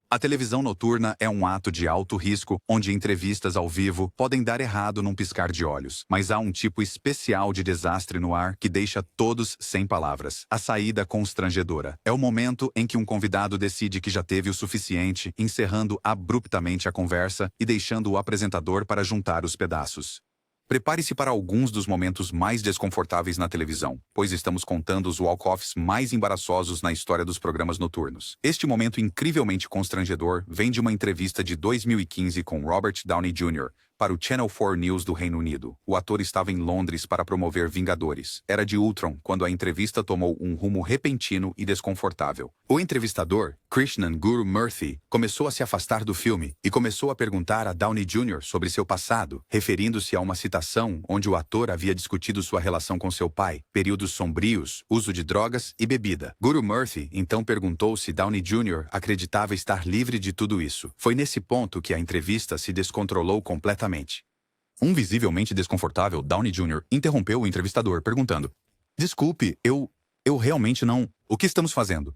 A televisão noturna é um ato de alto risco, onde entrevistas ao vivo podem dar errado num piscar de olhos. Mas há um tipo especial de desastre no ar que deixa todos sem palavras. A saída constrangedora. É o momento em que um convidado decide que já teve o suficiente, encerrando abruptamente a conversa e deixando o apresentador para juntar os pedaços. Prepare-se para alguns dos momentos mais desconfortáveis na televisão, pois estamos contando os walk-offs mais embaraçosos na história dos programas noturnos. Este momento incrivelmente constrangedor vem de uma entrevista de 2015 com Robert Downey Jr., para o Channel 4 News do Reino Unido. O ator estava em Londres para promover Vingadores. Era de Ultron quando a entrevista tomou um rumo repentino e desconfortável. O entrevistador, Krishnan Guru Murthy, começou a se afastar do filme e começou a perguntar a Downey Jr. sobre seu passado, referindo-se a uma citação onde o ator havia discutido sua relação com seu pai, períodos sombrios, uso de drogas e bebida. Guru Murthy então perguntou se Downey Jr. acreditava estar livre de tudo isso. Foi nesse ponto que a entrevista se descontrolou completamente. Um visivelmente desconfortável Downey Jr. interrompeu o entrevistador, perguntando: "Desculpe, eu realmente não... O que estamos fazendo?"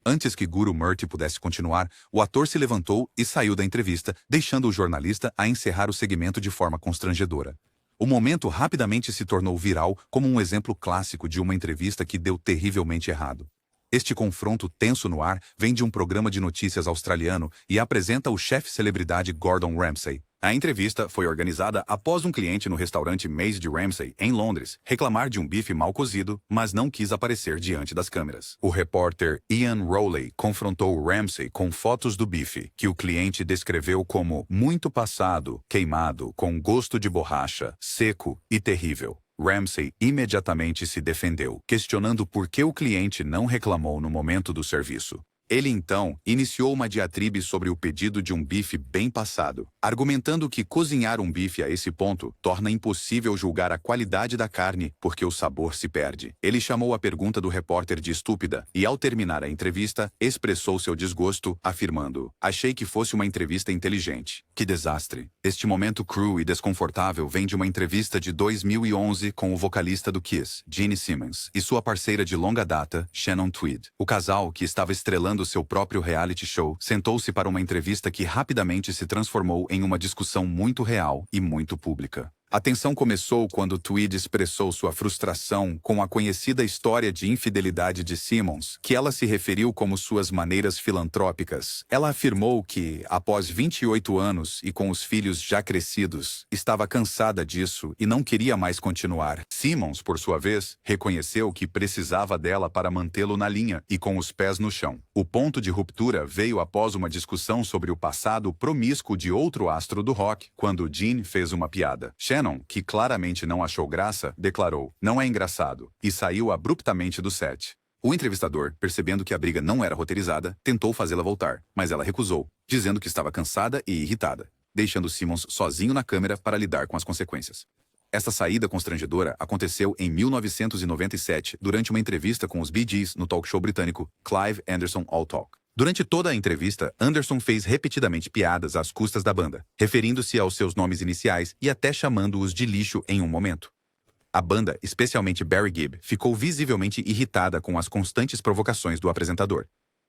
Antes que Guru Murthy pudesse continuar, o ator se levantou e saiu da entrevista, deixando o jornalista a encerrar o segmento de forma constrangedora. O momento rapidamente se tornou viral como um exemplo clássico de uma entrevista que deu terrivelmente errado. Este confronto tenso no ar vem de um programa de notícias australiano e apresenta o chefe celebridade Gordon Ramsay. A entrevista foi organizada após um cliente no restaurante Maze de Ramsay, em Londres, reclamar de um bife mal cozido, mas não quis aparecer diante das câmeras. O repórter Ian Rowley confrontou Ramsay com fotos do bife, que o cliente descreveu como muito passado, queimado, com gosto de borracha, seco e terrível. Ramsay imediatamente se defendeu, questionando por que o cliente não reclamou no momento do serviço. Ele então iniciou uma diatribe sobre o pedido de um bife bem passado, argumentando que cozinhar um bife a esse ponto torna impossível julgar a qualidade da carne porque o sabor se perde. Ele chamou a pergunta do repórter de estúpida e, ao terminar a entrevista, expressou seu desgosto, afirmando: "Achei que fosse uma entrevista inteligente. Que desastre." Este momento cru e desconfortável vem de uma entrevista de 2011 com o vocalista do Kiss, Gene Simmons, e sua parceira de longa data, Shannon Tweed. O casal, que estava estrelando seu próprio reality show, sentou-se para uma entrevista que rapidamente se transformou em uma discussão muito real e muito pública. A tensão começou quando Tweed expressou sua frustração com a conhecida história de infidelidade de Simmons, que ela se referiu como suas maneiras filantrópicas. Ela afirmou que, após 28 anos e com os filhos já crescidos, estava cansada disso e não queria mais continuar. Simmons, por sua vez, reconheceu que precisava dela para mantê-lo na linha e com os pés no chão. O ponto de ruptura veio após uma discussão sobre o passado promíscuo de outro astro do rock, quando Gene fez uma piada. Shannon, que claramente não achou graça, declarou: "Não é engraçado", e saiu abruptamente do set. O entrevistador, percebendo que a briga não era roteirizada, tentou fazê-la voltar, mas ela recusou, dizendo que estava cansada e irritada, deixando Simmons sozinho na câmera para lidar com as consequências. Esta saída constrangedora aconteceu em 1997, durante uma entrevista com os Bee Gees no talk show britânico Clive Anderson All Talk. Durante toda a entrevista, Anderson fez repetidamente piadas às custas da banda, referindo-se aos seus nomes iniciais e até chamando-os de lixo em um momento. A banda, especialmente Barry Gibb, ficou visivelmente irritada com as constantes provocações do apresentador.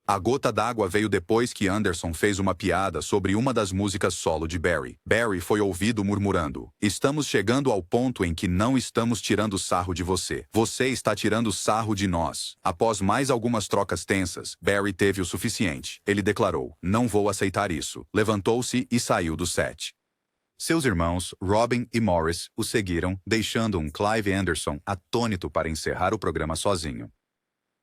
A gota d'água veio depois que Anderson fez uma piada sobre uma das músicas solo de Barry. Barry foi ouvido murmurando: "Estamos chegando ao ponto em que não estamos tirando sarro de você. Você está tirando sarro de nós." Após mais algumas trocas tensas, Barry teve o suficiente. Ele declarou: "Não vou aceitar isso." Levantou-se e saiu do set. Seus irmãos, Robin e Morris, o seguiram, deixando um Clive Anderson atônito para encerrar o programa sozinho.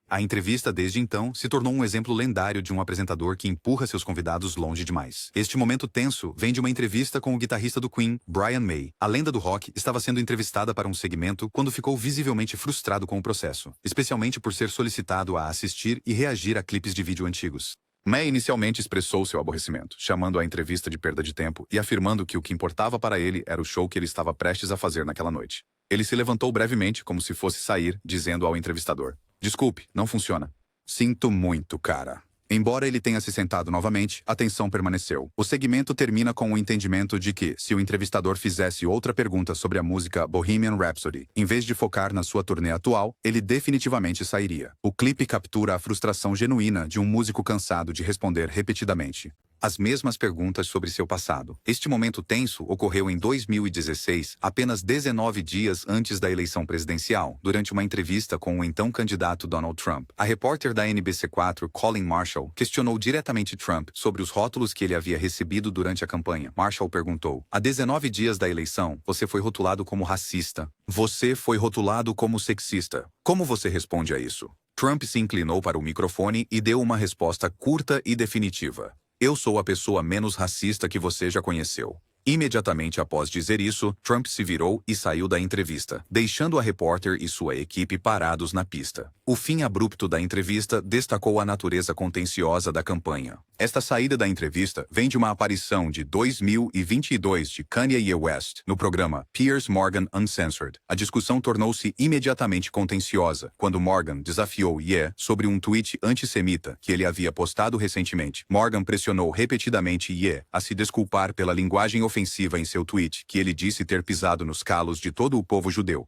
A entrevista, desde então, se tornou um exemplo lendário de um apresentador que empurra seus convidados longe demais. Este momento tenso vem de uma entrevista com o guitarrista do Queen, Brian May. A lenda do rock estava sendo entrevistada para um segmento quando ficou visivelmente frustrado com o processo, especialmente por ser solicitado a assistir e reagir a clipes de vídeo antigos. May inicialmente expressou seu aborrecimento, chamando a entrevista de perda de tempo e afirmando que o que importava para ele era o show que ele estava prestes a fazer naquela noite. Ele se levantou brevemente como se fosse sair, dizendo ao entrevistador: "Desculpe, não funciona." "Sinto muito, cara." Embora ele tenha se sentado novamente, a tensão permaneceu. O segmento termina com o entendimento de que, se o entrevistador fizesse outra pergunta sobre a música Bohemian Rhapsody, em vez de focar na sua turnê atual, ele definitivamente sairia. O clipe captura a frustração genuína de um músico cansado de responder repetidamente: as mesmas perguntas sobre seu passado. Este momento tenso ocorreu em 2016, apenas 19 dias antes da eleição presidencial, durante uma entrevista com o então candidato Donald Trump. A repórter da NBC4, Colin Marshall, questionou diretamente Trump sobre os rótulos que ele havia recebido durante a campanha. Marshall perguntou: há 19 dias da eleição, você foi rotulado como racista. Você foi rotulado como sexista. Como você responde a isso? Trump se inclinou para o microfone e deu uma resposta curta e definitiva. Eu sou a pessoa menos racista que você já conheceu. Imediatamente após dizer isso, Trump se virou e saiu da entrevista, deixando a repórter e sua equipe parados na pista. O fim abrupto da entrevista destacou a natureza contenciosa da campanha. Esta saída da entrevista vem de uma aparição de 2022 de Kanye West no programa Piers Morgan Uncensored. A discussão tornou-se imediatamente contenciosa quando Morgan desafiou Ye sobre um tweet antissemita que ele havia postado recentemente. Morgan pressionou repetidamente Ye a se desculpar pela linguagem ofensiva em seu tweet, que ele disse ter pisado nos calos de todo o povo judeu.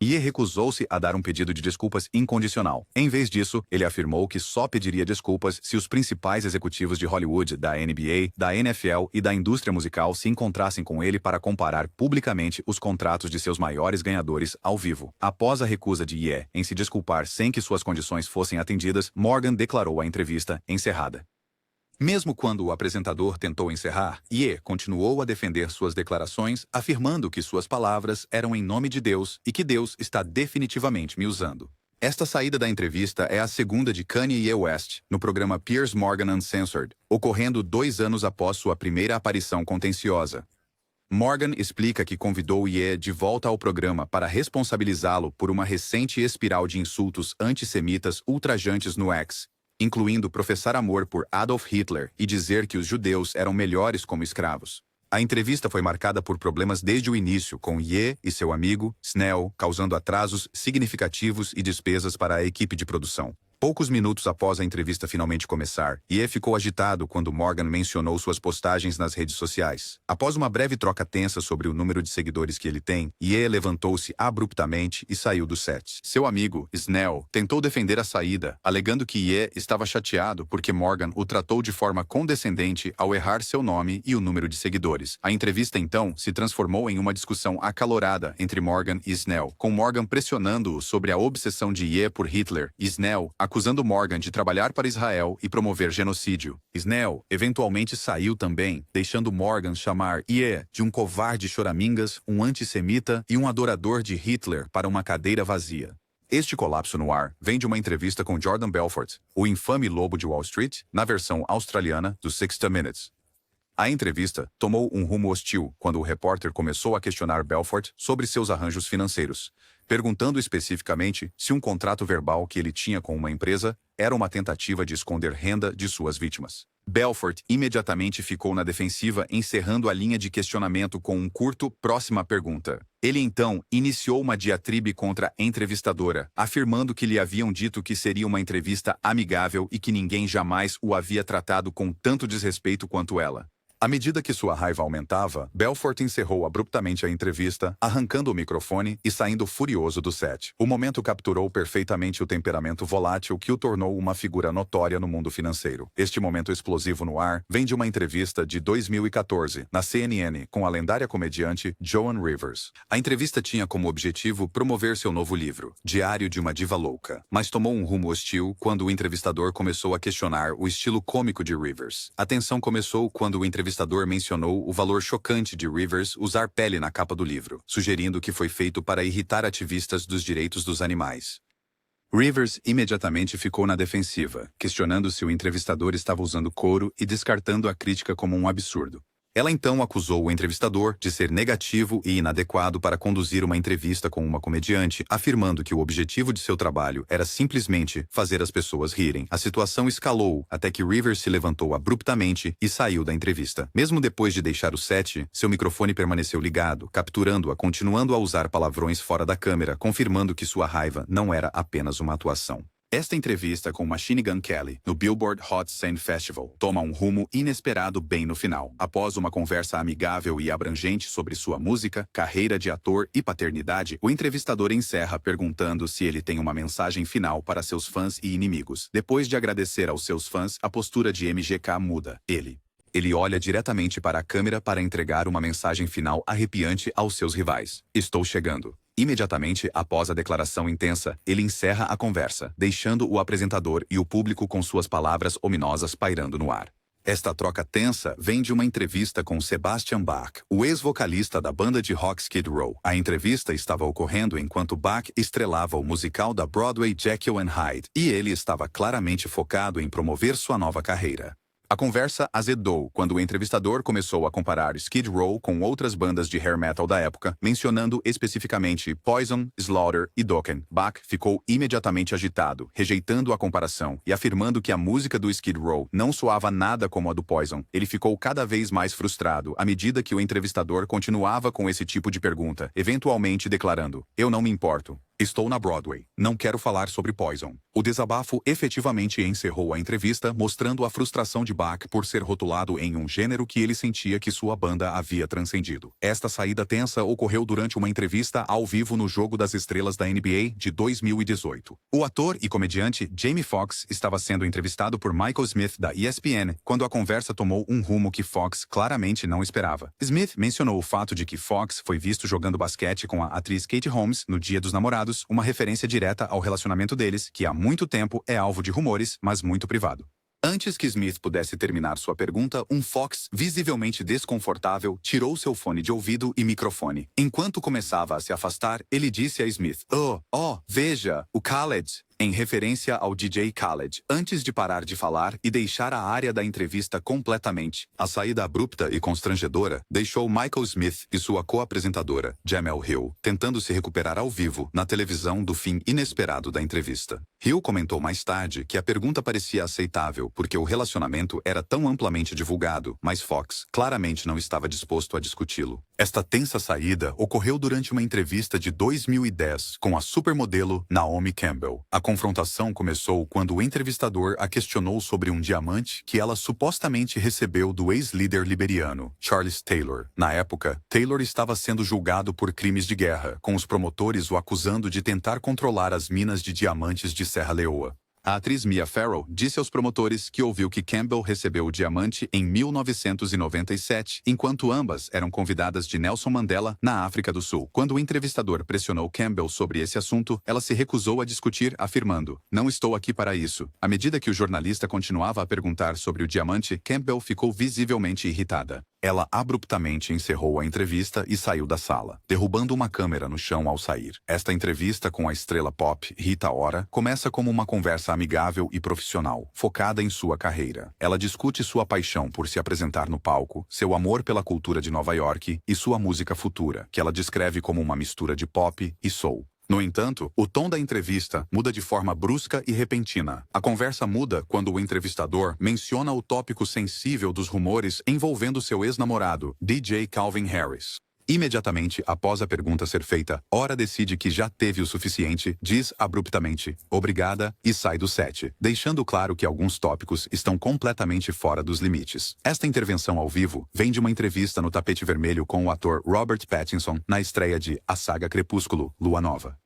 Ye recusou-se a dar um pedido de desculpas incondicional. Em vez disso, ele afirmou que só pediria desculpas se os principais executivos de Hollywood, da NBA, da NFL e da indústria musical se encontrassem com ele para comparar publicamente os contratos de seus maiores ganhadores ao vivo. Após a recusa de Ye em se desculpar sem que suas condições fossem atendidas, Morgan declarou a entrevista encerrada. Mesmo quando o apresentador tentou encerrar, Ye continuou a defender suas declarações, afirmando que suas palavras eram em nome de Deus e que Deus está definitivamente me usando. Esta saída da entrevista é a segunda de Kanye West, no programa Piers Morgan Uncensored, ocorrendo 2 anos após sua primeira aparição contenciosa. Morgan explica que convidou Ye de volta ao programa para responsabilizá-lo por uma recente espiral de insultos antissemitas ultrajantes no X, incluindo professar amor por Adolf Hitler e dizer que os judeus eram melhores como escravos. A entrevista foi marcada por problemas desde o início, com Ye e seu amigo, Snell, causando atrasos significativos e despesas para a equipe de produção. Poucos minutos após a entrevista finalmente começar, Ye ficou agitado quando Morgan mencionou suas postagens nas redes sociais. Após uma breve troca tensa sobre o número de seguidores que ele tem, Ye levantou-se abruptamente e saiu do set. Seu amigo, Snell, tentou defender a saída, alegando que Ye estava chateado porque Morgan o tratou de forma condescendente ao errar seu nome e o número de seguidores. A entrevista então se transformou em uma discussão acalorada entre Morgan e Snell, com Morgan pressionando-o sobre a obsessão de Ye por Hitler e Snell acusando Morgan de trabalhar para Israel e promover genocídio. Snell eventualmente saiu também, deixando Morgan chamar Ye de um covarde choramingas, um antissemita e um adorador de Hitler para uma cadeira vazia. Este colapso no ar vem de uma entrevista com Jordan Belfort, o infame lobo de Wall Street, na versão australiana do 60 Minutes. A entrevista tomou um rumo hostil quando o repórter começou a questionar Belfort sobre seus arranjos financeiros, perguntando especificamente se um contrato verbal que ele tinha com uma empresa era uma tentativa de esconder renda de suas vítimas. Belfort imediatamente ficou na defensiva, encerrando a linha de questionamento com um curto "próxima pergunta". Ele então iniciou uma diatribe contra a entrevistadora, afirmando que lhe haviam dito que seria uma entrevista amigável e que ninguém jamais o havia tratado com tanto desrespeito quanto ela. À medida que sua raiva aumentava, Belfort encerrou abruptamente a entrevista, arrancando o microfone e saindo furioso do set. O momento capturou perfeitamente o temperamento volátil que o tornou uma figura notória no mundo financeiro. Este momento explosivo no ar vem de uma entrevista de 2014, na CNN, com a lendária comediante Joan Rivers. A entrevista tinha como objetivo promover seu novo livro, Diário de uma Diva Louca, mas tomou um rumo hostil quando o entrevistador começou a questionar o estilo cômico de Rivers. A tensão começou quando o entrevistador mencionou o valor chocante de Rivers usar pele na capa do livro, sugerindo que foi feito para irritar ativistas dos direitos dos animais. Rivers imediatamente ficou na defensiva, questionando se o entrevistador estava usando couro e descartando a crítica como um absurdo. Ela então acusou o entrevistador de ser negativo e inadequado para conduzir uma entrevista com uma comediante, afirmando que o objetivo de seu trabalho era simplesmente fazer as pessoas rirem. A situação escalou até que Rivers se levantou abruptamente e saiu da entrevista. Mesmo depois de deixar o set, seu microfone permaneceu ligado, capturando-a, continuando a usar palavrões fora da câmera, confirmando que sua raiva não era apenas uma atuação. Esta entrevista com Machine Gun Kelly, no Billboard Hot 100 Festival, toma um rumo inesperado bem no final. Após uma conversa amigável e abrangente sobre sua música, carreira de ator e paternidade, o entrevistador encerra perguntando se ele tem uma mensagem final para seus fãs e inimigos. Depois de agradecer aos seus fãs, a postura de MGK muda. Ele Ele olha diretamente para a câmera para entregar uma mensagem final arrepiante aos seus rivais. Estou chegando. Imediatamente após a declaração intensa, ele encerra a conversa, deixando o apresentador e o público com suas palavras ominosas pairando no ar. Esta troca tensa vem de uma entrevista com Sebastian Bach, o ex-vocalista da banda de rock Skid Row. A entrevista estava ocorrendo enquanto Bach estrelava o musical da Broadway Jekyll and Hyde, e ele estava claramente focado em promover sua nova carreira. A conversa azedou quando o entrevistador começou a comparar Skid Row com outras bandas de hair metal da época, mencionando especificamente Poison, Slaughter e Dokken. Bach ficou imediatamente agitado, rejeitando a comparação e afirmando que a música do Skid Row não soava nada como a do Poison. Ele ficou cada vez mais frustrado à medida que o entrevistador continuava com esse tipo de pergunta, eventualmente declarando: "Eu não me importo. Estou na Broadway. Não quero falar sobre Poison." O desabafo efetivamente encerrou a entrevista, mostrando a frustração de Bach por ser rotulado em um gênero que ele sentia que sua banda havia transcendido. Esta saída tensa ocorreu durante uma entrevista ao vivo no Jogo das Estrelas da NBA de 2018. O ator e comediante Jamie Foxx estava sendo entrevistado por Michael Smith da ESPN quando a conversa tomou um rumo que Foxx claramente não esperava. Smith mencionou o fato de que Foxx foi visto jogando basquete com a atriz Katie Holmes no Dia dos Namorados, uma referência direta ao relacionamento deles, que há muito tempo é alvo de rumores, mas muito privado. Antes que Smith pudesse terminar sua pergunta, Foxx, visivelmente desconfortável, tirou seu fone de ouvido e microfone. Enquanto começava a se afastar, ele disse a Smith: veja, o Khaled", em referência ao DJ Khaled, antes de parar de falar e deixar a área da entrevista completamente. A saída abrupta e constrangedora deixou Michael Smith e sua co-apresentadora, Jemele Hill, tentando se recuperar ao vivo na televisão do fim inesperado da entrevista. Hill comentou mais tarde que a pergunta parecia aceitável porque o relacionamento era tão amplamente divulgado, mas Foxx claramente não estava disposto a discuti-lo. Esta tensa saída ocorreu durante uma entrevista de 2010 com a supermodelo Naomi Campbell. A confrontação começou quando o entrevistador a questionou sobre um diamante que ela supostamente recebeu do ex-líder liberiano, Charles Taylor. Na época, Taylor estava sendo julgado por crimes de guerra, com os promotores o acusando de tentar controlar as minas de diamantes de Serra Leoa. A atriz Mia Farrow disse aos promotores que ouviu que Campbell recebeu o diamante em 1997, enquanto ambas eram convidadas de Nelson Mandela, na África do Sul. Quando o entrevistador pressionou Campbell sobre esse assunto, ela se recusou a discutir, afirmando: "Não estou aqui para isso." À medida que o jornalista continuava a perguntar sobre o diamante, Campbell ficou visivelmente irritada. Ela abruptamente encerrou a entrevista e saiu da sala, derrubando uma câmera no chão ao sair. Esta entrevista com a estrela pop Rita Ora começa como uma conversa amigável e profissional, focada em sua carreira. Ela discute sua paixão por se apresentar no palco, seu amor pela cultura de Nova York e sua música futura, que ela descreve como uma mistura de pop e soul. No entanto, o tom da entrevista muda de forma brusca e repentina. A conversa muda quando o entrevistador menciona o tópico sensível dos rumores envolvendo seu ex-namorado, DJ Calvin Harris. Imediatamente após a pergunta ser feita, Ora decide que já teve o suficiente, diz abruptamente "obrigada" e sai do set, deixando claro que alguns tópicos estão completamente fora dos limites. Esta intervenção ao vivo vem de uma entrevista no tapete vermelho com o ator Robert Pattinson na estreia de A Saga Crepúsculo, Lua Nova.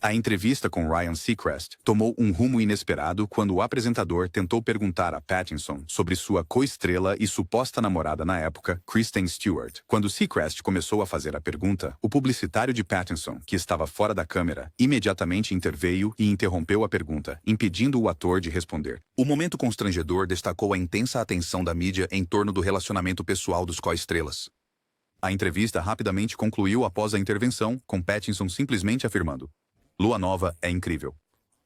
A entrevista com Ryan Seacrest tomou um rumo inesperado quando o apresentador tentou perguntar a Pattinson sobre sua co-estrela e suposta namorada na época, Kristen Stewart. Quando Seacrest começou a fazer a pergunta, o publicitário de Pattinson, que estava fora da câmera, imediatamente interveio e interrompeu a pergunta, impedindo o ator de responder. O momento constrangedor destacou a intensa atenção da mídia em torno do relacionamento pessoal dos co-estrelas. A entrevista rapidamente concluiu após a intervenção, com Pattinson simplesmente afirmando: "Lua Nova é incrível."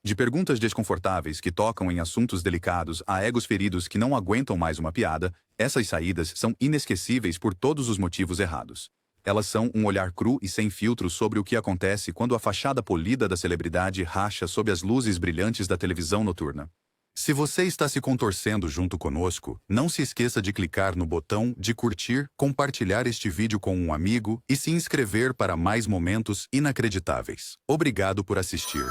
De perguntas desconfortáveis que tocam em assuntos delicados a egos feridos que não aguentam mais uma piada, essas saídas são inesquecíveis por todos os motivos errados. Elas são um olhar cru e sem filtro sobre o que acontece quando a fachada polida da celebridade racha sob as luzes brilhantes da televisão noturna. Se você está se contorcendo junto conosco, não se esqueça de clicar no botão de curtir, compartilhar este vídeo com um amigo e se inscrever para mais momentos inacreditáveis. Obrigado por assistir.